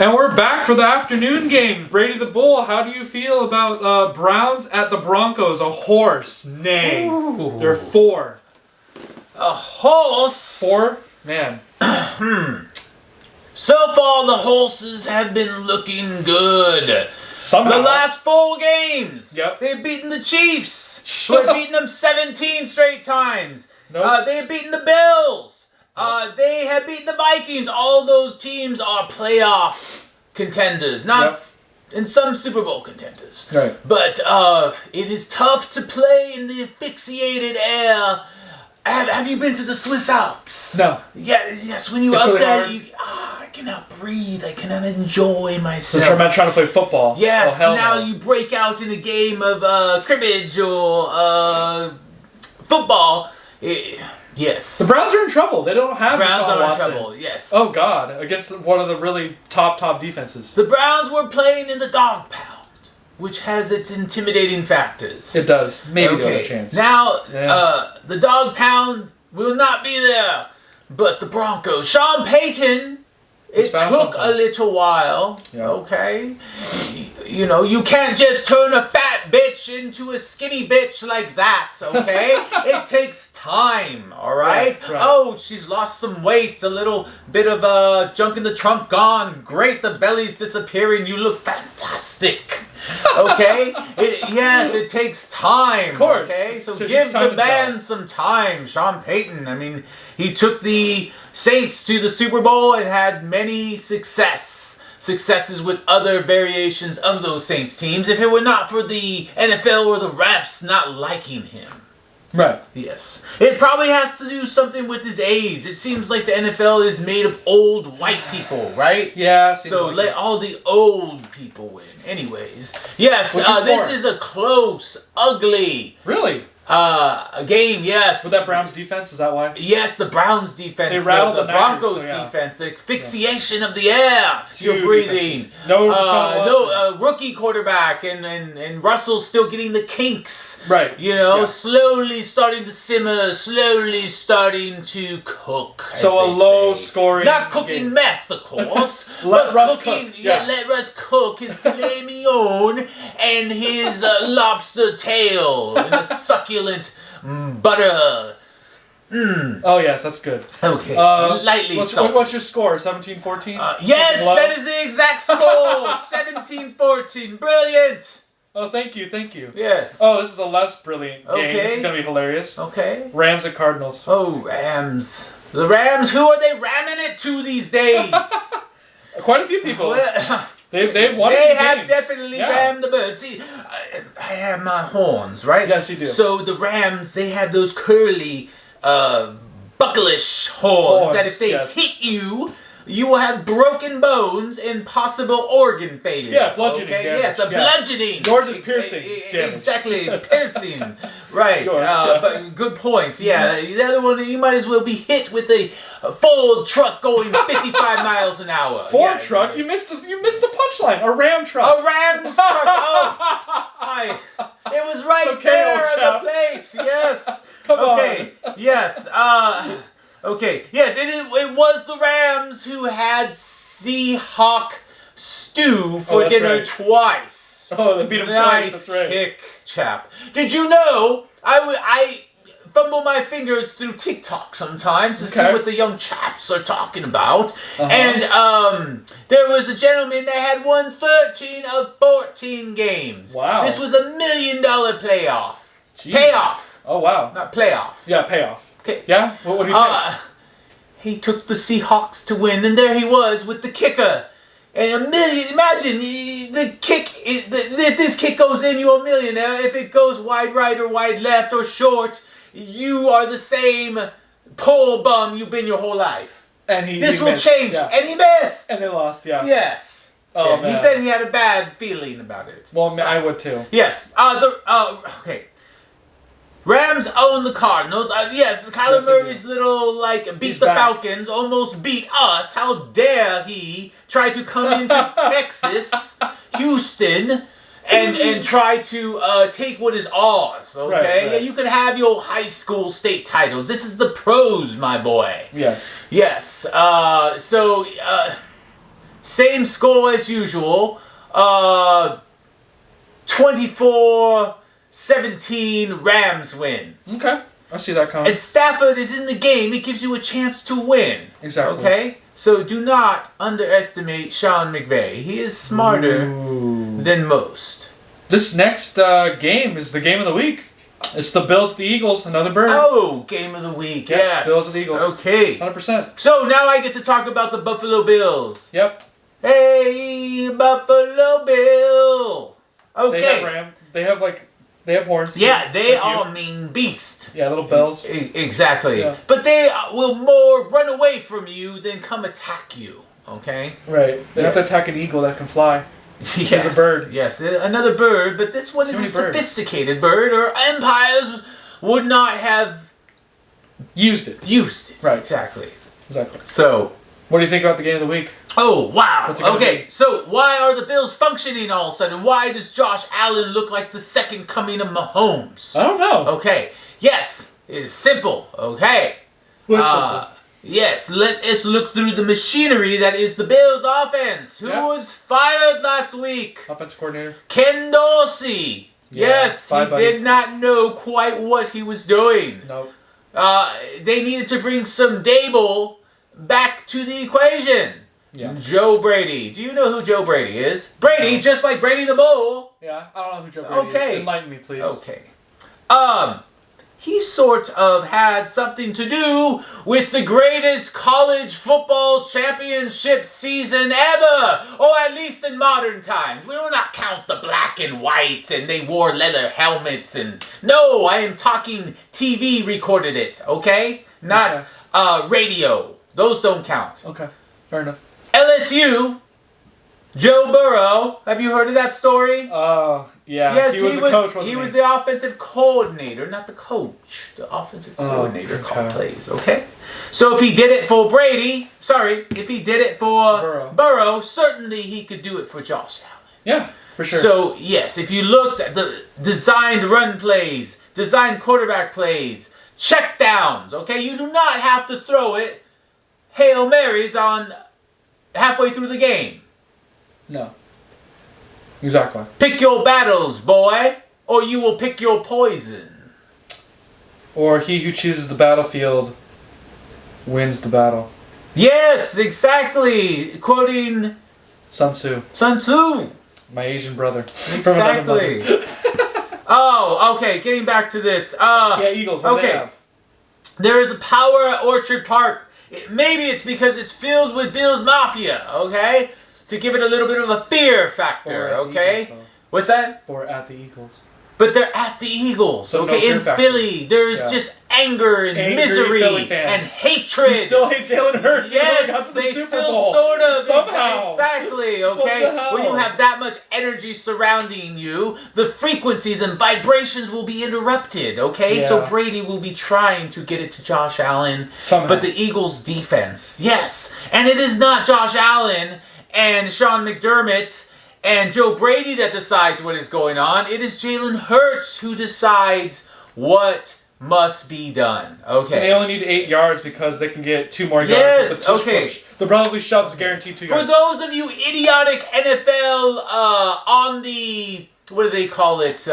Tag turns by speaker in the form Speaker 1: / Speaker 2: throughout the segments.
Speaker 1: And we're back for the afternoon game. Brady the Bull, how do you feel about Browns at the Broncos? A horse neigh. There are 4.
Speaker 2: A horse?
Speaker 1: 4? Man.
Speaker 2: So far, the horses have been looking good.
Speaker 1: Somehow.
Speaker 2: The last 4 games,
Speaker 1: Yep.
Speaker 2: they've beaten the Chiefs, who have beaten them 17 straight times.
Speaker 1: Nope.
Speaker 2: They have beaten the Bills. They have beaten the Vikings. All those teams are playoff contenders, not and some Super Bowl contenders.
Speaker 1: Right.
Speaker 2: But it is tough to play in the asphyxiated air. Have you been to the Swiss Alps?
Speaker 1: No.
Speaker 2: Yeah. Yes. When you're
Speaker 1: It's
Speaker 2: up
Speaker 1: really
Speaker 2: there,
Speaker 1: hard.
Speaker 2: I cannot breathe. I cannot enjoy myself.
Speaker 1: So I'm trying to play football.
Speaker 2: Yes,
Speaker 1: Oh,
Speaker 2: now
Speaker 1: no.
Speaker 2: you break out in a game of cribbage or football. Yes.
Speaker 1: The Browns are in trouble. They don't have
Speaker 2: Browns
Speaker 1: Deshaun
Speaker 2: are in
Speaker 1: Watson.
Speaker 2: trouble, yes.
Speaker 1: Oh, God. Against one of the really top defenses.
Speaker 2: The Browns were playing in the dog pound, which has its intimidating factors.
Speaker 1: It does. Maybe they'll have a chance.
Speaker 2: Now, the dog pound will not be there, but the Broncos. Sean Payton, it took a little while, okay? You know, you can't just turn a fat bitch into a skinny bitch like that, okay? It takes time, all right?
Speaker 1: Right.
Speaker 2: Oh, she's lost some weight, a little bit of junk in the trunk gone. Great, the belly's disappearing. You look fantastic, okay? It takes time,
Speaker 1: of course.
Speaker 2: Okay? So give the man some time. Sean Payton, I mean, he took the Saints to the Super Bowl and had many successes with other variations of those Saints teams. If it were not for the NFL or the refs not liking him.
Speaker 1: Right.
Speaker 2: Yes. It probably has to do something with his age. It seems like the NFL is made of old white people, right?
Speaker 1: Yeah.
Speaker 2: So let all the old people win. Anyways. Yes, this is a close, ugly...
Speaker 1: Really?
Speaker 2: A game, yes.
Speaker 1: With that Browns defense, is that why?
Speaker 2: Yes, the Browns defense.
Speaker 1: They rattled
Speaker 2: the Broncos defense. The asphyxiation of the air you're breathing.
Speaker 1: No
Speaker 2: rookie quarterback and Russell's still getting the kinks.
Speaker 1: Right.
Speaker 2: You know, slowly starting to simmer, slowly starting to cook.
Speaker 1: So a low scoring.
Speaker 2: Not cooking meth, of course.
Speaker 1: Let Russ
Speaker 2: cooking,
Speaker 1: cook. Yeah.
Speaker 2: Let Russ cook his filet mignon and his lobster tail and a succulent butter.
Speaker 3: Oh, yes, that's good.
Speaker 2: Okay. Lightly salty.
Speaker 3: What's your score? 17-14?
Speaker 2: Yes, that is the exact score. 17-14. Brilliant.
Speaker 3: Oh, thank you.
Speaker 2: Yes.
Speaker 3: Oh, this is a less brilliant game.
Speaker 2: Okay.
Speaker 3: This is going to be hilarious.
Speaker 2: Okay.
Speaker 3: Rams at Cardinals.
Speaker 2: Oh, Rams. The Rams, who are they ramming it to these days?
Speaker 3: Quite a few people. They've won
Speaker 2: They
Speaker 3: a few
Speaker 2: have
Speaker 3: games.
Speaker 2: definitely rammed the bird. See, I have my horns, right?
Speaker 3: Yes, you do.
Speaker 2: So the Rams, they have those curly, bucklish horns that if they hit you, you will have broken bones and possible organ failure.
Speaker 3: Yeah, bludgeoning damage.
Speaker 2: Yes, a bludgeoning.
Speaker 3: Yours is piercing damage.
Speaker 2: Exactly, piercing. Right.
Speaker 3: Yours,
Speaker 2: But good points. Yeah, the other one, you might as well be hit with a Ford truck going 55 miles an hour.
Speaker 3: Ford truck? Right. You missed the punchline. A Ram truck.
Speaker 2: A Rams truck. Oh, hi. It was right there on the plates. Yes.
Speaker 3: Come
Speaker 2: on. Yes. Okay. Yes, it was the Rams who had Seahawk stew for dinner twice.
Speaker 3: Oh, they beat him twice. That's right.
Speaker 2: Kick, chap. Did you know I fumble my fingers through TikTok sometimes to see what the young chaps are talking about. And there was a gentleman that had won 13 of 14 games.
Speaker 3: Wow.
Speaker 2: This was $1 million playoff.
Speaker 3: Jeez.
Speaker 2: Payoff.
Speaker 3: Oh, wow.
Speaker 2: Not playoff.
Speaker 3: Yeah, payoff.
Speaker 2: Okay.
Speaker 3: Yeah? What do you think?
Speaker 2: He took the Seahawks to win, and there he was with the kicker. And imagine, the kick, if this kick goes in, you're a millionaire. If it goes wide right or wide left or short, you are the same pole bum you've been your whole life.
Speaker 3: And
Speaker 2: this will change. Yeah. And he missed.
Speaker 3: And they lost, yeah.
Speaker 2: Yes.
Speaker 3: Oh, man.
Speaker 2: He said he had a bad feeling about it.
Speaker 3: Well, I would too.
Speaker 2: Yes. Okay. Rams own the Cardinals. Yes, Kyler Murray's little, beat the Falcons, almost beat us. How dare he try to come into Texas, Houston, and try to take what is ours, okay?
Speaker 3: Right.
Speaker 2: Yeah, you can have your high school state titles. This is the pros, my boy.
Speaker 3: Yes.
Speaker 2: Yes. Same score as usual. 24-17 Rams win.
Speaker 1: Okay. I see that coming.
Speaker 2: As Stafford is in the game, it gives you a chance to win.
Speaker 1: Exactly.
Speaker 2: Okay? So do not underestimate Sean McVay. He is smarter than most.
Speaker 1: This next game is the game of the week. It's the Bills, the Eagles, another bird.
Speaker 2: Oh, game of the week,
Speaker 1: Yep,
Speaker 2: yes.
Speaker 1: Bills and Eagles.
Speaker 2: Okay.
Speaker 1: 100%.
Speaker 2: So now I get to talk about the Buffalo Bills.
Speaker 1: Yep.
Speaker 2: Hey, Buffalo Bill. Okay.
Speaker 1: They have horns.
Speaker 2: Yeah, they are mean beast.
Speaker 1: Yeah, little bells.
Speaker 2: Exactly.
Speaker 1: Yeah.
Speaker 2: But they will more run away from you than come attack you. Okay?
Speaker 1: Right. They have to attack an eagle that can fly.
Speaker 2: Yes.
Speaker 1: It's a bird.
Speaker 2: Yes, another bird, but this one is a sophisticated bird, or empires would not have
Speaker 1: used it.
Speaker 2: Right. Exactly. So,
Speaker 1: what do you think about the game of the week?
Speaker 2: Oh, wow.
Speaker 1: Okay,
Speaker 2: so why are the Bills functioning all of a sudden? Why does Josh Allen look like the second coming of Mahomes?
Speaker 1: I don't know.
Speaker 2: Okay. Yes, it is simple. Okay.
Speaker 1: Simple?
Speaker 2: Yes, let us look through the machinery that is the Bills offense. Who was fired last week?
Speaker 1: Offensive coordinator.
Speaker 2: Ken Dorsey.
Speaker 1: Yeah,
Speaker 2: yes, he did not know quite what he was doing.
Speaker 1: Nope.
Speaker 2: They needed to bring some Dable back to the equation.
Speaker 1: Yeah.
Speaker 2: Joe Brady. Do you know who Joe Brady is? Brady, just like Brady the Bull.
Speaker 1: Yeah, I don't know who Joe Brady is. Enlighten me, please.
Speaker 2: Okay. He sort of had something to do with the greatest college football championship season ever, or at least in modern times. We will not count the black and whites and they wore leather helmets and... No, I am talking TV recorded it, okay? Not radio. Those don't count.
Speaker 1: Okay, fair enough.
Speaker 2: LSU, Joe Burrow. Have you heard of that story?
Speaker 1: Yeah.
Speaker 2: Yes,
Speaker 1: he was the coach, wasn't
Speaker 2: he was the offensive coordinator, not the coach. The offensive coordinator called plays, okay? So if he did it for if he did it for Burrow, certainly he could do it for Josh Allen.
Speaker 1: Yeah, for sure.
Speaker 2: So, yes, if you looked at the designed run plays, designed quarterback plays, check downs, okay? You do not have to throw it Hail Marys on halfway through the game.
Speaker 1: No. Exactly.
Speaker 2: Pick your battles, boy, or you will pick your poison.
Speaker 1: Or he who chooses the battlefield wins the battle.
Speaker 2: Yes, exactly. Quoting
Speaker 1: Sun Tzu.
Speaker 2: Sun Tzu.
Speaker 1: My Asian brother.
Speaker 2: Exactly. Oh, okay. Getting back to this.
Speaker 1: Yeah, Eagles. What do they have?
Speaker 2: There is a power at Orchard Park. Maybe it's because it's filled with Bills Mafia, okay? To give it a little bit of a fear factor, okay?
Speaker 1: Eagles,
Speaker 2: what's that?
Speaker 1: Or at the Eagles.
Speaker 2: But they're at the Eagles,
Speaker 1: so
Speaker 2: okay? In Philly, there's just anger and misery and hatred.
Speaker 1: You still hate Jalen Hurts.
Speaker 2: Yes, they still sort of.
Speaker 1: Somehow.
Speaker 2: Exactly, okay? When you have that much energy surrounding you, the frequencies and vibrations will be interrupted, okay?
Speaker 1: Yeah.
Speaker 2: So Brady will be trying to get it to Josh Allen.
Speaker 1: Somehow.
Speaker 2: But the Eagles' defense, yes. And it is not Josh Allen and Sean McDermott and Joe Brady that decides what is going on. It is Jalen Hurts who decides what must be done. Okay.
Speaker 1: And they only need 8 yards because they can get 2 more yards.
Speaker 2: Yes, okay.
Speaker 1: Push. The brotherly shoves guaranteed 2 yards.
Speaker 2: For those of you idiotic NFL on the, what do they call it,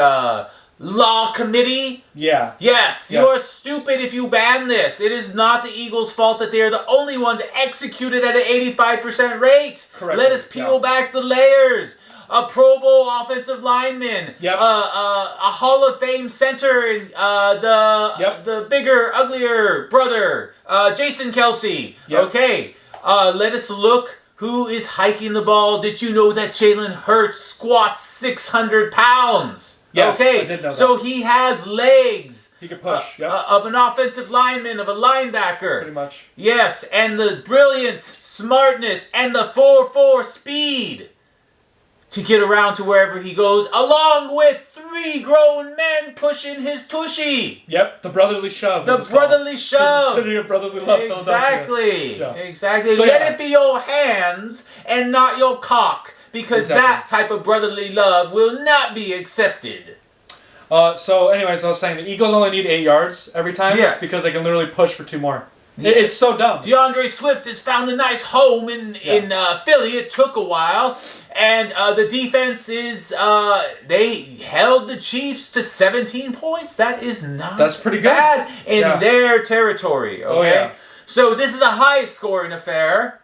Speaker 2: law committee?
Speaker 1: Yeah.
Speaker 2: Yes, you're stupid if you ban this. It is not the Eagles' fault that they are the only one to execute it at an 85% rate.
Speaker 1: Correct.
Speaker 2: Let us peel back the layers. A Pro Bowl offensive lineman, a Hall of Fame center, the bigger, uglier brother, Jason Kelsey.
Speaker 1: Yep.
Speaker 2: Okay, let us look who is hiking the ball. Did you know that Jalen Hurts squats 600 pounds?
Speaker 1: Yes,
Speaker 2: okay,
Speaker 1: I did know that.
Speaker 2: So he has legs.
Speaker 1: He can push.
Speaker 2: Of an offensive lineman, of a linebacker.
Speaker 1: Pretty much.
Speaker 2: Yes, and the brilliance, smartness, and the 4.4 speed to get around to wherever he goes, along with 3 grown men pushing his tushy.
Speaker 1: Yep, the brotherly shove.
Speaker 2: The brotherly shove.
Speaker 1: The city of brotherly love.
Speaker 2: Exactly. Exactly. So let it be your hands and not your cock, because that type of brotherly love will not be accepted.
Speaker 1: So anyways, I was saying the Eagles only need 8 yards every time.
Speaker 2: Yes.
Speaker 1: Because they can literally push for 2 more. It's so dumb.
Speaker 2: DeAndre Swift has found a nice home in Philly. It took a while. And the defense is, they held the Chiefs to 17 points. That is not
Speaker 1: That's pretty good.
Speaker 2: bad in their territory. Okay?
Speaker 1: Oh, yeah.
Speaker 2: So this is a high scoring affair.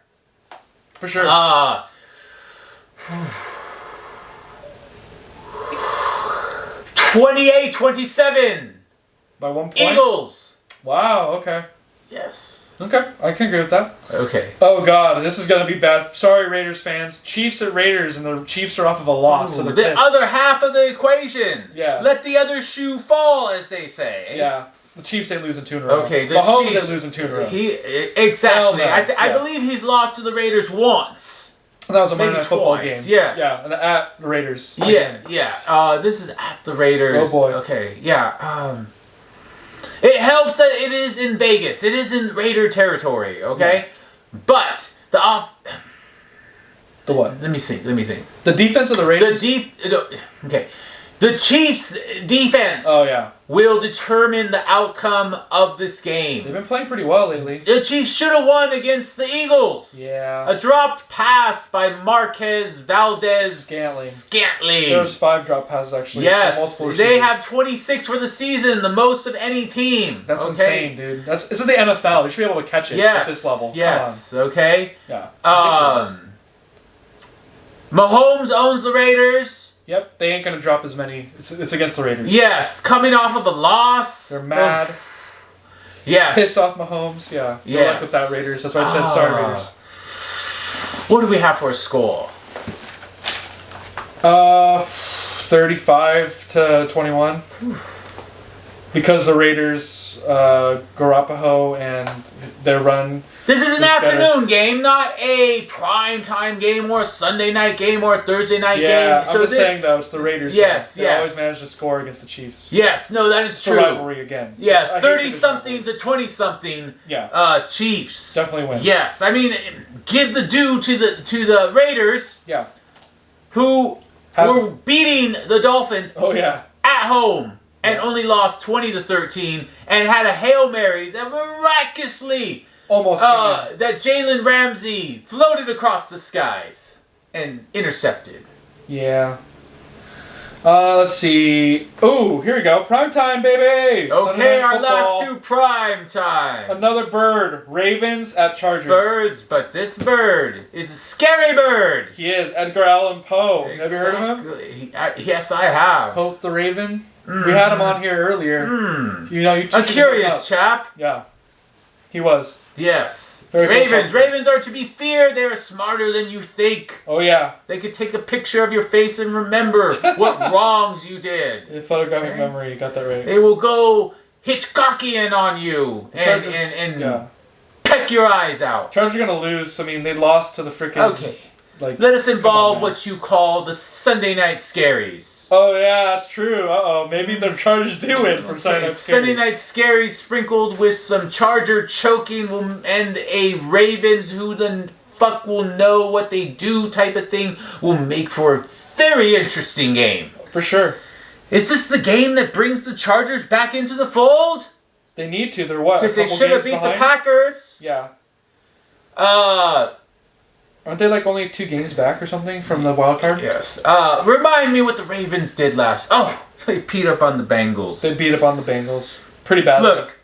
Speaker 1: For sure.
Speaker 2: 28-27.
Speaker 1: By 1 point?
Speaker 2: Eagles.
Speaker 1: Wow, okay.
Speaker 2: Yes.
Speaker 1: Okay, I can agree with that.
Speaker 2: Okay.
Speaker 1: Oh, God, this is going to be bad. Sorry, Raiders fans. Chiefs at Raiders, and the Chiefs are off of a loss. So
Speaker 2: the
Speaker 1: they're pissed.
Speaker 2: other half of the equation.
Speaker 1: Yeah.
Speaker 2: Let the other shoe fall, as they say.
Speaker 1: Yeah. The Chiefs ain't losing 2 in a row.
Speaker 2: Okay, the
Speaker 1: Mahomes
Speaker 2: Chiefs
Speaker 1: ain't losing 2 in a row.
Speaker 2: Exactly.
Speaker 1: Hell no.
Speaker 2: I believe he's lost to the Raiders once.
Speaker 1: And that was a Monday
Speaker 2: Maybe
Speaker 1: Night Football
Speaker 2: twice,
Speaker 1: game.
Speaker 2: yes.
Speaker 1: Yeah, and at the Raiders.
Speaker 2: Yeah. This is at the Raiders.
Speaker 1: Oh, boy.
Speaker 2: Okay, yeah. It helps that it is in Vegas. It is in Raider territory, okay? Yeah. But the
Speaker 1: what?
Speaker 2: Let me think.
Speaker 1: The defense of the Raiders?
Speaker 2: Okay. The Chiefs' defense will determine the outcome of this game.
Speaker 1: They've been playing pretty well lately.
Speaker 2: The Chiefs should have won against the Eagles.
Speaker 1: Yeah.
Speaker 2: A dropped pass by Marquez Valdez Scantling.
Speaker 1: There was 5 drop passes, actually.
Speaker 2: Yes. They have 26 for the season, the most of any team.
Speaker 1: That's insane, dude. This is the NFL. You should be able to catch it at this level.
Speaker 2: Yes. Okay.
Speaker 1: Yeah.
Speaker 2: Mahomes owns the Raiders.
Speaker 1: Yep, they ain't gonna drop as many. It's against the Raiders.
Speaker 2: Yes, coming off of a loss.
Speaker 1: They're mad.
Speaker 2: Yes.
Speaker 1: Pissed off Mahomes. Yeah. Good luck with that, Raiders. That's why I said sorry, Raiders.
Speaker 2: What do we have for a score?
Speaker 1: 35-21. Because the Raiders, Garoppolo and their run.
Speaker 2: This is an afternoon game, not a prime time game or a Sunday night game or a Thursday night game.
Speaker 1: Yeah, I'm just saying though, it's the Raiders. They always manage to score against the Chiefs.
Speaker 2: Yes, no, that is true.
Speaker 1: It's a rivalry again.
Speaker 2: Yeah, 30-something to 20-something.
Speaker 1: Yeah.
Speaker 2: Chiefs
Speaker 1: definitely win.
Speaker 2: Yes, I mean, give the due to the Raiders.
Speaker 1: Yeah.
Speaker 2: Who were beating the Dolphins.
Speaker 1: Oh yeah.
Speaker 2: At home. And only lost 20-13, and had a Hail Mary that miraculously that Jalen Ramsey floated across the skies and intercepted.
Speaker 1: Yeah. Let's see. Oh, here we go. Prime time, baby.
Speaker 2: Okay, our last 2 prime time.
Speaker 1: Another bird. Ravens at Chargers.
Speaker 2: Birds, but this bird is a scary bird.
Speaker 1: He is. Edgar Allan Poe.
Speaker 2: Exactly.
Speaker 1: Have you heard of him?
Speaker 2: Yes, I have.
Speaker 1: Poe the Raven. We had him on here earlier. You know,
Speaker 2: a curious chap.
Speaker 1: Yeah, he was.
Speaker 2: Yes. Ravens are to be feared. They are smarter than you think.
Speaker 1: Oh yeah.
Speaker 2: They could take a picture of your face and remember what wrongs you did.
Speaker 1: The photographic memory, you got that right.
Speaker 2: They will go Hitchcockian on you and peck your eyes out.
Speaker 1: Chargers are gonna lose. I mean, they lost to the freaking.
Speaker 2: Okay. Let us involve what you call the Sunday night scaries.
Speaker 1: Oh yeah, that's true. Maybe the Chargers do win from Sunday night scaries.
Speaker 2: Sunday night scaries sprinkled with some Charger choking and a Ravens who the fuck will know what they do type of thing will make for a very interesting game.
Speaker 1: For sure.
Speaker 2: Is this the game that brings the Chargers back into the fold?
Speaker 1: They need to. They're what?
Speaker 2: Because they should have beat the Packers.
Speaker 1: Yeah. Aren't they like only 2 games back or something from the wild card?
Speaker 2: Yes. Remind me what the Ravens did last. Oh, they beat up on the Bengals.
Speaker 1: They beat up on the Bengals. Pretty badly.
Speaker 2: Look,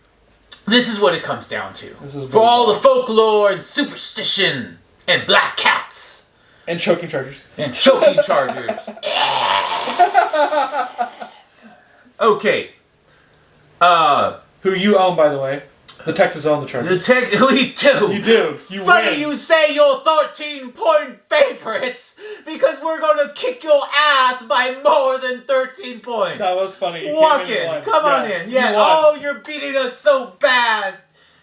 Speaker 2: this is what it comes down to.
Speaker 1: For
Speaker 2: all the folklore and superstition and black cats.
Speaker 1: And choking Chargers.
Speaker 2: Okay.
Speaker 1: Who you own, by the way. The Texans own the Chargers.
Speaker 2: We do.
Speaker 1: You do.
Speaker 2: Funny you say you're 13-point favorites because we're going to kick your ass by more than 13 points.
Speaker 1: That was funny.
Speaker 2: Walk in. Come on in. Yeah. Oh, you're beating us so bad.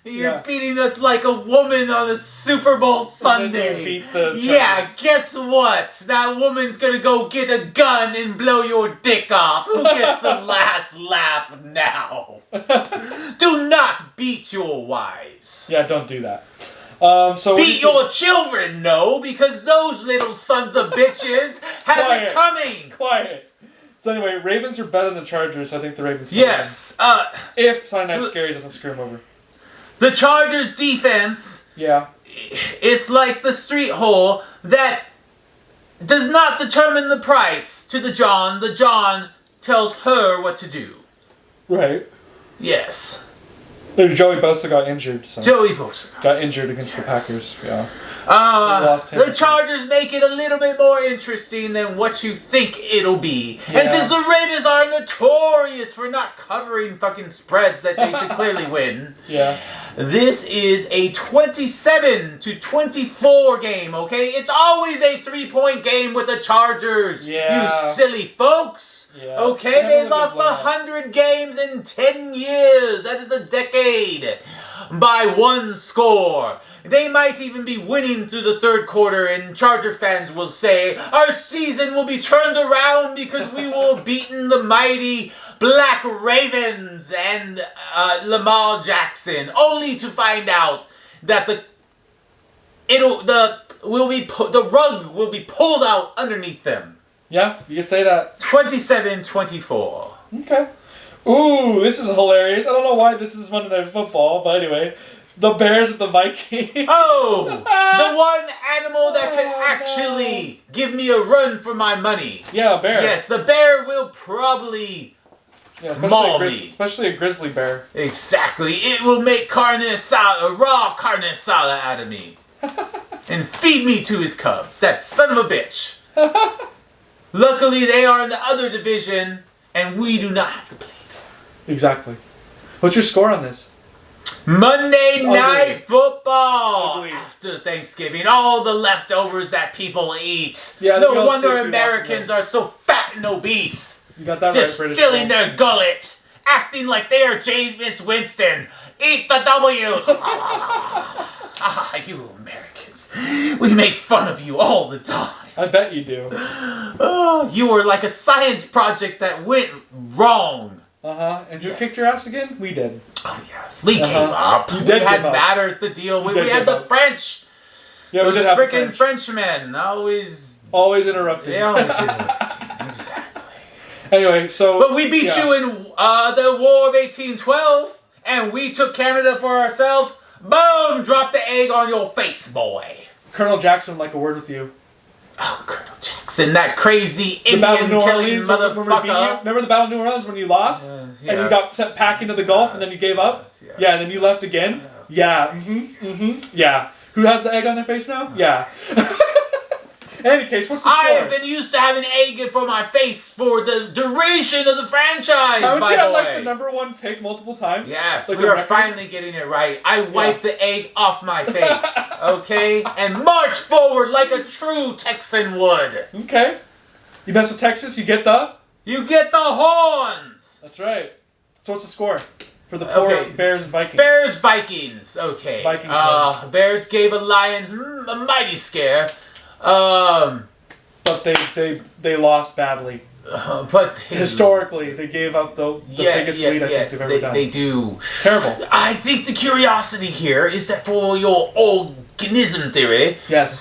Speaker 2: You're beating us like a woman on a Super Bowl Sunday. Guess what? That woman's gonna go get a gun and blow your dick off. Who gets the last laugh now? Do not beat your wives.
Speaker 1: Yeah, don't do that.
Speaker 2: Beat your children, no, because those little sons of bitches have it coming.
Speaker 1: Quiet. So anyway, Ravens are better than the Chargers. I think the Ravens.
Speaker 2: Yes.
Speaker 1: If Sunday Night Scaries doesn't screw them over.
Speaker 2: The Chargers defense.
Speaker 1: Yeah.
Speaker 2: It's like the street hole that does not determine the price to the John. The John tells her what to do.
Speaker 1: Right.
Speaker 2: Yes.
Speaker 1: Joey Bosa got injured. So.
Speaker 2: Joey Bosa
Speaker 1: got injured against the Packers. Yeah.
Speaker 2: The Chargers make it a little bit more interesting than what you think it'll be. Yeah. And since the Raiders are notorious for not covering fucking spreads that they should clearly win.
Speaker 1: Yeah.
Speaker 2: This is a 27-24 game, okay? It's always a 3-point game with the Chargers.
Speaker 1: Yeah.
Speaker 2: You silly folks.
Speaker 1: Yeah.
Speaker 2: Okay, they lost 100 games in 10 years. That is a decade. By one score. They might even be winning through the third quarter, and Charger fans will say, our season will be turned around because we will have beaten the mighty Black Ravens and Lamar Jackson, only to find out that the rug will be pulled out underneath them.
Speaker 1: Yeah, you can say that.
Speaker 2: 27-24.
Speaker 1: Okay. Ooh, this is hilarious. I don't know why this is Monday Night Football, but anyway. The Bears at the Vikings.
Speaker 2: Oh! The one animal that can actually give me a run for my money.
Speaker 1: Yeah, a bear.
Speaker 2: Yes, the bear will probably maul me.
Speaker 1: Especially a grizzly bear.
Speaker 2: Exactly. It will make raw carne asada out of me. And feed me to his cubs. That son of a bitch. Luckily, they are in the other division, and we do not have to play.
Speaker 1: Exactly. What's your score on this?
Speaker 2: Monday Night Football after Thanksgiving. All the leftovers that people eat. Yeah, no wonder Americans are so fat and obese.
Speaker 1: You got that
Speaker 2: just
Speaker 1: right, British
Speaker 2: filling their gullet, acting like they are Jameis Winston. Eat the W. You Americans. We make fun of you all the time.
Speaker 1: I bet you do.
Speaker 2: You were like a science project that went wrong.
Speaker 1: And who kicked your ass again? We did.
Speaker 2: Oh, yes. We gave up. We had matters to deal with. We had the French.
Speaker 1: Yeah, we did have
Speaker 2: freaking Frenchmen. Always
Speaker 1: interrupting.
Speaker 2: They always interrupting. Exactly.
Speaker 1: Anyway, so...
Speaker 2: But we beat you in the War of 1812, and we took Canada for ourselves. Boom! Drop the egg on your face, boy.
Speaker 1: Colonel Jackson would like a word with you.
Speaker 2: Oh, Colonel Jackson, that crazy Indian-killing motherfucker.
Speaker 1: Remember the Battle of New Orleans when you lost? And you got sent packing to the Gulf and then you gave up?
Speaker 2: Yes.
Speaker 1: Yeah, and then you left again? Yeah. Yeah. Who has the egg on their face now? Yeah. In any case, what's the score?
Speaker 2: I have been used to having egg for my face for the duration of the franchise,
Speaker 1: Haven't you had, like, the #1 pick multiple times?
Speaker 2: Yes, like we are finally getting it right. I wiped the egg off my face, okay? And march forward like a true Texan would.
Speaker 1: Okay. You mess with Texas, you get the
Speaker 2: horns!
Speaker 1: That's right. So what's the score? For the poor Bears and Vikings.
Speaker 2: Bears-Vikings, okay.
Speaker 1: Vikings
Speaker 2: Bears gave a Lions a mighty scare.
Speaker 1: But they lost badly.
Speaker 2: But
Speaker 1: historically, they gave up the biggest lead I think they've ever done.
Speaker 2: They do.
Speaker 1: Terrible.
Speaker 2: I think the curiosity here is that for your organism theory, that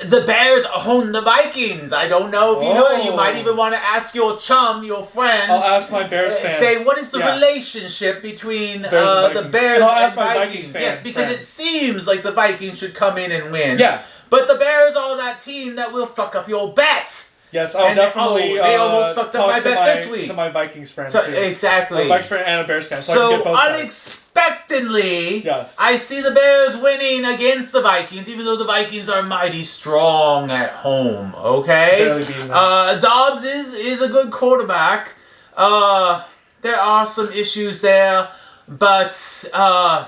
Speaker 2: the Bears own the Vikings. I don't know if you know that. You might even want to ask your chum, your friend.
Speaker 1: I'll ask my Bears fan.
Speaker 2: Say, what is the relationship between the Bears and Vikings? Yes, because it seems like the Vikings should come in and win.
Speaker 1: Yeah.
Speaker 2: But the Bears are that team that will fuck up your bet.
Speaker 1: Yes, I'll definitely.
Speaker 2: They almost fucked up my bet this week.
Speaker 1: To my Vikings friends
Speaker 2: too.
Speaker 1: A
Speaker 2: Exactly.
Speaker 1: Vikings friend and a Bears fan. So I can get both
Speaker 2: unexpectedly, I see the Bears winning against the Vikings, even though the Vikings are mighty strong at home. Okay.
Speaker 1: Barely beating them.
Speaker 2: Dobbs is a good quarterback. There are some issues there, but I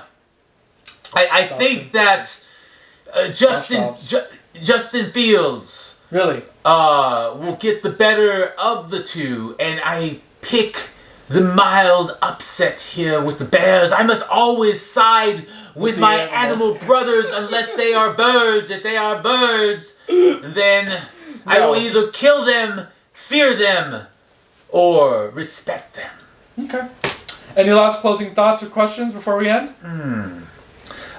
Speaker 2: think that Justin Fields will get the better of the two, and I pick the mild upset here with the Bears. I must always side with my animal brothers unless they are birds. If they are birds, then I will either kill them, fear them, or respect them.
Speaker 1: Okay. Any last closing thoughts or questions before we end?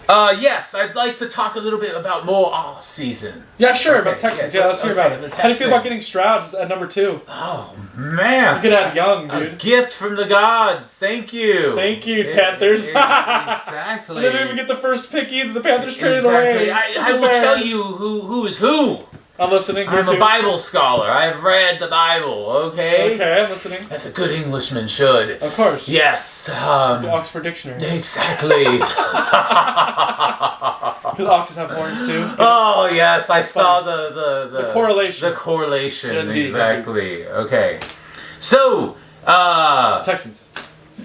Speaker 2: Yes, I'd like to talk a little bit about more off-season.
Speaker 1: Yeah, sure, about Texans. Yeah, let's hear about it. How do you feel about getting Stroud at number 2?
Speaker 2: Oh, man.
Speaker 1: You could add Young, dude.
Speaker 2: A gift from the gods. Thank you.
Speaker 1: Thank you, Panthers.
Speaker 2: Exactly.
Speaker 1: They didn't even get the first pick either. The Panthers traded
Speaker 2: Exactly.
Speaker 1: away.
Speaker 2: I will tell you who is who.
Speaker 1: I'm listening.
Speaker 2: I'm a Bible scholar. I've read the Bible, okay?
Speaker 1: Okay, I'm listening.
Speaker 2: As a good Englishman should.
Speaker 1: Of course.
Speaker 2: Yes.
Speaker 1: The Oxford Dictionary.
Speaker 2: Exactly.
Speaker 1: Because oxes have horns too.
Speaker 2: Oh, yes. I saw the
Speaker 1: correlation.
Speaker 2: The correlation.
Speaker 1: Indeed.
Speaker 2: Exactly. Okay. So,
Speaker 1: Texans.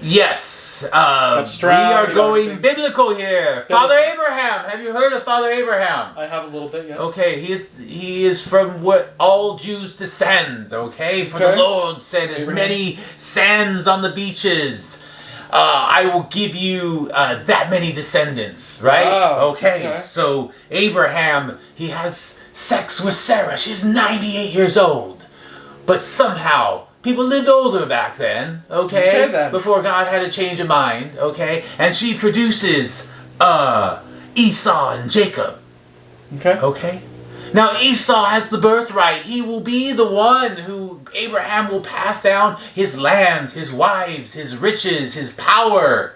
Speaker 2: yes. We
Speaker 1: Stroud,
Speaker 2: are going biblical here. Father Abraham. Have you heard of Father Abraham?
Speaker 1: I have a little bit, yes.
Speaker 2: Okay, he is from what all Jews descend, okay? For the Lord said, as many sands on the beaches, I will give you that many descendants, right?
Speaker 1: Wow.
Speaker 2: Okay, so Abraham, he has sex with Sarah. She's 98 years old. But somehow, people lived older back then, okay?
Speaker 1: Then.
Speaker 2: Before God had a change of mind, okay? And she produces Esau and Jacob. Okay? Now Esau has the birthright. He will be the one who Abraham will pass down his lands, his wives, his riches, his power,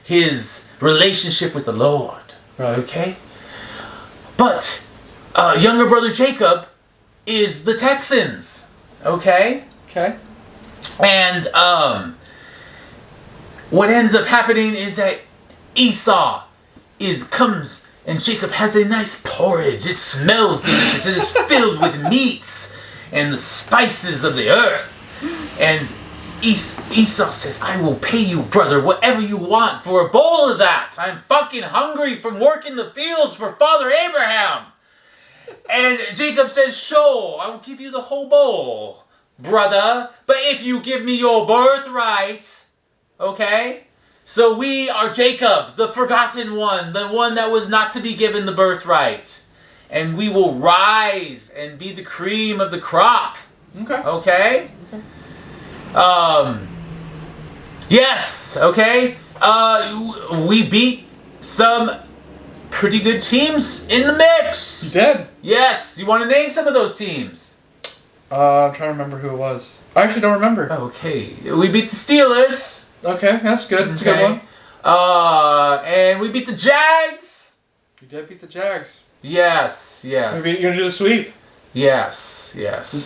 Speaker 2: his relationship with the Lord.
Speaker 1: Right.
Speaker 2: Okay? But younger brother Jacob is the Texans. Okay?
Speaker 1: Okay.
Speaker 2: And what ends up happening is that Esau comes and Jacob has a nice porridge. It smells delicious. It is filled with meats and the spices of the earth. And Esau says, I will pay you, brother, whatever you want for a bowl of that. I'm fucking hungry from working the fields for Father Abraham. And Jacob says, sure, I will give you the whole bowl, brother, but if you give me your birthright, okay? So we are Jacob, the forgotten one, the one that was not to be given the birthright. And we will rise and be the cream of the crop. Okay? Yes, okay? We beat some pretty good teams in the mix.
Speaker 1: You did?
Speaker 2: Yes. You want to name some of those teams?
Speaker 1: I'm trying to remember who it was. I actually don't remember.
Speaker 2: Okay. We beat the Steelers.
Speaker 1: Okay, that's good. That's a good one.
Speaker 2: And we beat the Jags.
Speaker 1: You did beat the Jags.
Speaker 2: Yes.
Speaker 1: You're going to do the sweep.
Speaker 2: Yes.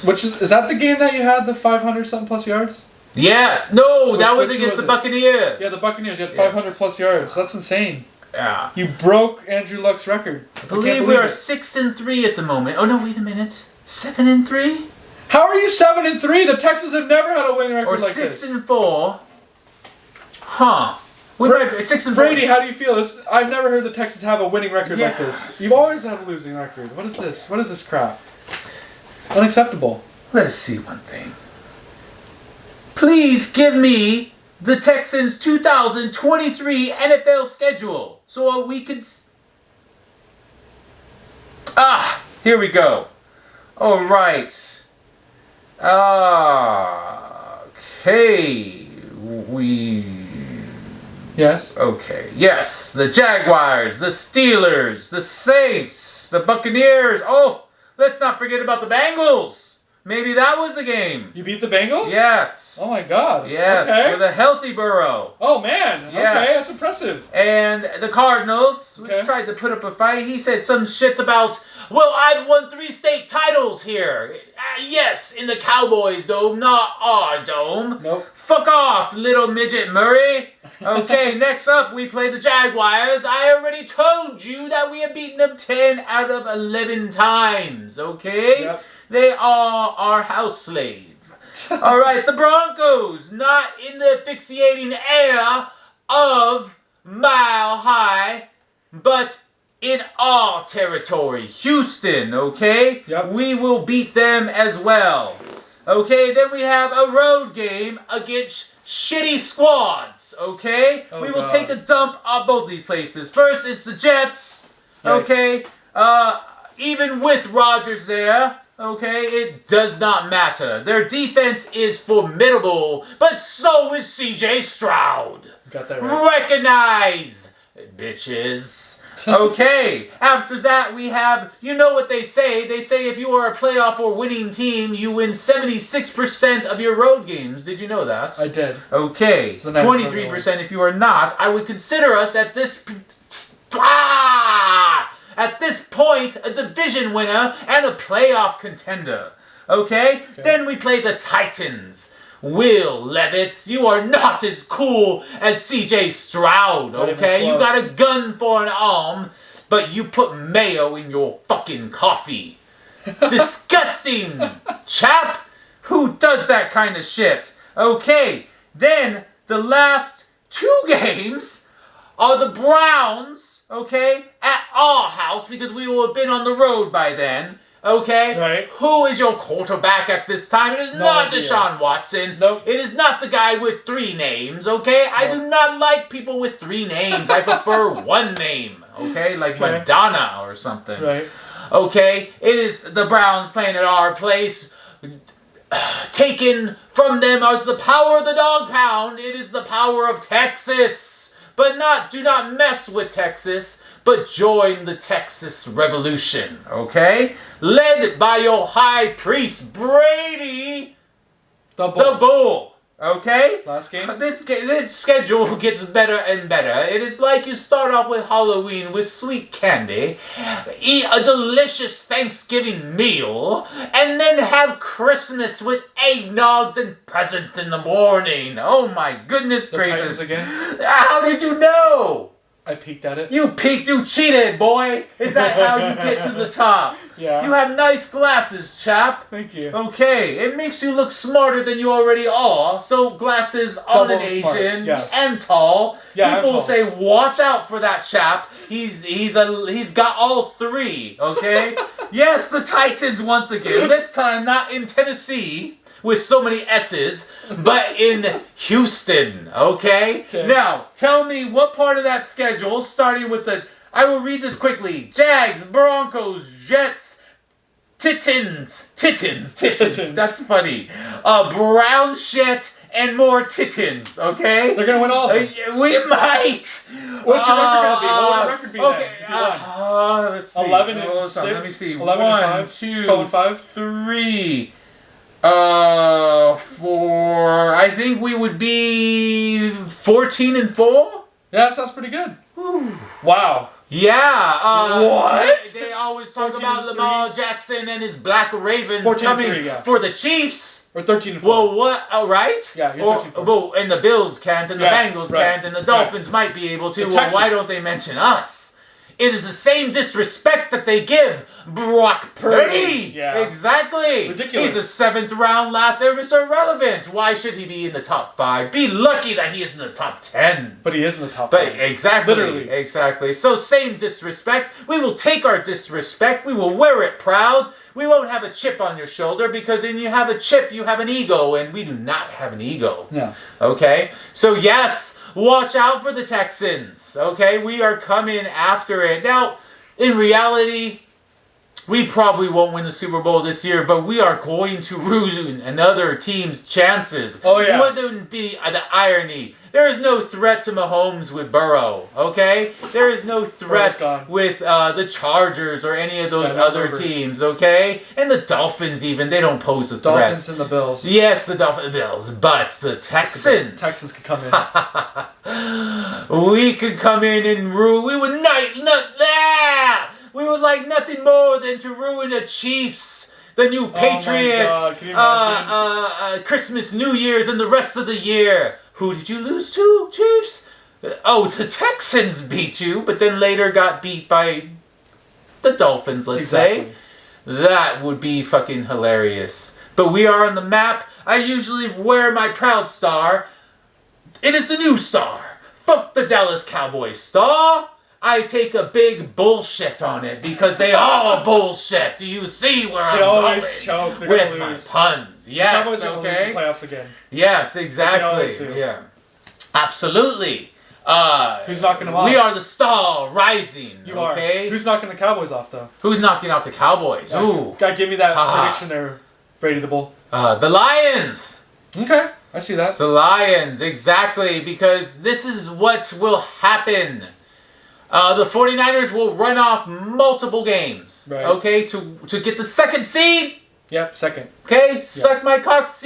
Speaker 1: Which is that the game that you had the 500 something plus yards?
Speaker 2: Yes. No, that was against the Buccaneers.
Speaker 1: Yeah, the Buccaneers. You had 500 plus yards. That's insane.
Speaker 2: Yeah.
Speaker 1: You broke Andrew Luck's record.
Speaker 2: I believe we are 6-3 at the moment. Oh no, wait a minute. 7-3?
Speaker 1: How are you 7-3? The Texans have never had a winning record like this.
Speaker 2: Or 6-4. Huh. We might be 6-4.
Speaker 1: Brady, how do you feel? I've never heard the Texans have a winning record like this. You've always had a losing record. What is this? What is this crap? Unacceptable.
Speaker 2: Let us see one thing. Please give me the Texans' 2023 NFL schedule so we can... here we go. All right. Okay.
Speaker 1: Yes.
Speaker 2: Okay. Yes. The Jaguars, the Steelers, the Saints, the Buccaneers. Oh, let's not forget about the Bengals. Maybe that was the game.
Speaker 1: You beat the Bengals?
Speaker 2: Yes.
Speaker 1: Oh my God.
Speaker 2: Yes.
Speaker 1: Okay.
Speaker 2: With a healthy Burrow.
Speaker 1: Oh man.
Speaker 2: Yes.
Speaker 1: Okay, that's impressive.
Speaker 2: And the Cardinals, which tried to put up a fight, he said some shit about, well, I've won 3 state titles here. Yes, in the Cowboys dome, not our dome.
Speaker 1: Nope.
Speaker 2: Fuck off, little midget Murray. Okay, next up we play the Jaguars. I already told you that we have beaten them 10 out of 11 times, okay?
Speaker 1: Yep.
Speaker 2: They are our house slave. All right, the Broncos, not in the asphyxiating air of Mile High, but in our territory, Houston, okay?
Speaker 1: Yep.
Speaker 2: We will beat them as well. Okay, then we have a road game against shitty squads, okay?
Speaker 1: Oh,
Speaker 2: we will
Speaker 1: God.
Speaker 2: take a dump on both these places. First is the Jets, okay? Even with Rodgers there, okay, it does not matter. Their defense is formidable, but so is CJ Stroud.
Speaker 1: Got that right.
Speaker 2: Recognize, bitches. Okay, after that we have, you know what they say. They say if you are a playoff or winning team, you win 76% of your road games. Did you know that?
Speaker 1: I did.
Speaker 2: Okay, 23% if you are not. I would consider us at this point a division winner and a playoff contender. Okay? Then we play the Titans. Will Levitz, you are not as cool as CJ Stroud, okay? You got a gun for an arm, but you put mayo in your fucking coffee. Disgusting, chap! Who does that kind of shit? Okay, then the last 2 games are the Browns, okay, at our house because we will have been on the road by then. Okay?
Speaker 1: Right.
Speaker 2: Who is your quarterback at this time? It is not
Speaker 1: idea.
Speaker 2: Deshaun Watson.
Speaker 1: Nope.
Speaker 2: It is not the guy with 3 names, okay? I do not like people with 3 names. I prefer 1 name, okay? Like Madonna or something.
Speaker 1: Right.
Speaker 2: Okay? It is the Browns playing at our place. Taken from them as the power of the dog pound. It is the power of Texas. But do not mess with Texas. But join the Texas Revolution, okay? Led by your high priest, Brady the Bull, okay?
Speaker 1: Last game?
Speaker 2: This schedule gets better and better. It is like you start off with Halloween with sweet candy, eat a delicious Thanksgiving meal, and then have Christmas with eggnogs and presents in the morning. Oh my goodness gracious.
Speaker 1: Again?
Speaker 2: How did you know?
Speaker 1: I peeked at it.
Speaker 2: You peeked, you cheated, boy! Is that how you get to the top?
Speaker 1: Yeah.
Speaker 2: You have nice glasses, chap.
Speaker 1: Thank you.
Speaker 2: Okay, it makes you look smarter than you already are. So glasses on an Asian and tall.
Speaker 1: Yeah,
Speaker 2: people say, watch out for that chap. He's got all 3. Okay. Yes, the Titans once again. This time not in Tennessee with so many S's, but in Houston, okay? Now, tell me what part of that schedule, starting with I will read this quickly. Jags, Broncos, Jets, Titans, that's funny. Brown shit and more Titans, okay?
Speaker 1: They're gonna win all of them.
Speaker 2: We might.
Speaker 1: What's your record gonna be? What would your record be
Speaker 2: okay.
Speaker 1: then?
Speaker 2: Let's see.
Speaker 1: 11 and 6.
Speaker 2: Let me see.
Speaker 1: 11
Speaker 2: 1,
Speaker 1: and 5.
Speaker 2: 2,
Speaker 1: 12 and 5.
Speaker 2: 3. 4. I think we would be 14 and 4.
Speaker 1: Yeah, that sounds pretty good. Whew. Wow.
Speaker 2: Yeah.
Speaker 1: What?
Speaker 2: They always talk about Lamar Jackson and his Black Ravens
Speaker 1: 14
Speaker 2: coming
Speaker 1: 3,
Speaker 2: for the Chiefs.
Speaker 1: Or 13 and 4.
Speaker 2: Well, what? Oh, right?
Speaker 1: Yeah, you're 13 4.
Speaker 2: Well, and the Bills can't, and the Bengals can't, and the Dolphins might be able to. Well, why don't they mention us? It is the same disrespect that they give Brock Purdy.
Speaker 1: Yeah.
Speaker 2: Exactly.
Speaker 1: Ridiculous.
Speaker 2: He's a 7th round last ever so relevant. Why should he be in the top 5? Be lucky that he is in the top 10.
Speaker 1: But he is in the top
Speaker 2: 5.
Speaker 1: But
Speaker 2: exactly.
Speaker 1: Literally.
Speaker 2: Exactly. So same disrespect. We will take our disrespect. We will wear it proud. We won't have a chip on your shoulder because when you have a chip, you have an ego, and we do not have an ego.
Speaker 1: Yeah.
Speaker 2: Okay? So yes. Watch out for the Texans, okay? We are coming after it. Now, in reality, we probably won't win the Super Bowl this year, but we are going to ruin another team's chances.
Speaker 1: Oh, yeah.
Speaker 2: Wouldn't be the irony. There is no threat to Mahomes with Burrow, okay? There is no threat with the Chargers or any of those other teams, okay? And the Dolphins even, they don't pose a threat.
Speaker 1: Dolphins and the Bills.
Speaker 2: Yes, the Bills, but the Texans.
Speaker 1: The Texans could come in.
Speaker 2: We could come in and ruin. We would we would like nothing more than to ruin the Chiefs, the new Patriots, Christmas, New Year's, and the rest of the year. Who did you lose to, Chiefs? Oh, the Texans beat you, but then later got beat by the Dolphins, let's say. That would be fucking hilarious. But we are on the map. I usually wear my proud star. It is the new star. Fuck the Dallas Cowboys star. I take a big bullshit on it because they all bullshit. Do you see where I'm going
Speaker 1: choke.
Speaker 2: with my puns? Yes,
Speaker 1: Cowboys are lose the playoffs again.
Speaker 2: Yes, exactly. Yeah, absolutely.
Speaker 1: Who's knocking them off?
Speaker 2: We are the star rising.
Speaker 1: You
Speaker 2: okay?
Speaker 1: are. Who's knocking the Cowboys off though?
Speaker 2: Who's knocking off the Cowboys? Ooh,
Speaker 1: gotta give me that prediction there, Brady the Bull.
Speaker 2: The Lions.
Speaker 1: Okay, I see that.
Speaker 2: The Lions, exactly, because this is what will happen. The 49ers will run off multiple games.
Speaker 1: Right.
Speaker 2: Okay, to get the second seed.
Speaker 1: Yep, second.
Speaker 2: Okay, suck my cocks.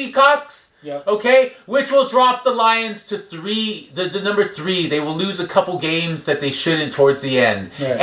Speaker 1: Yep.
Speaker 2: Okay, which will drop the Lions to 3, the number 3. They will lose a couple games that they shouldn't towards the end.
Speaker 1: Right.
Speaker 2: And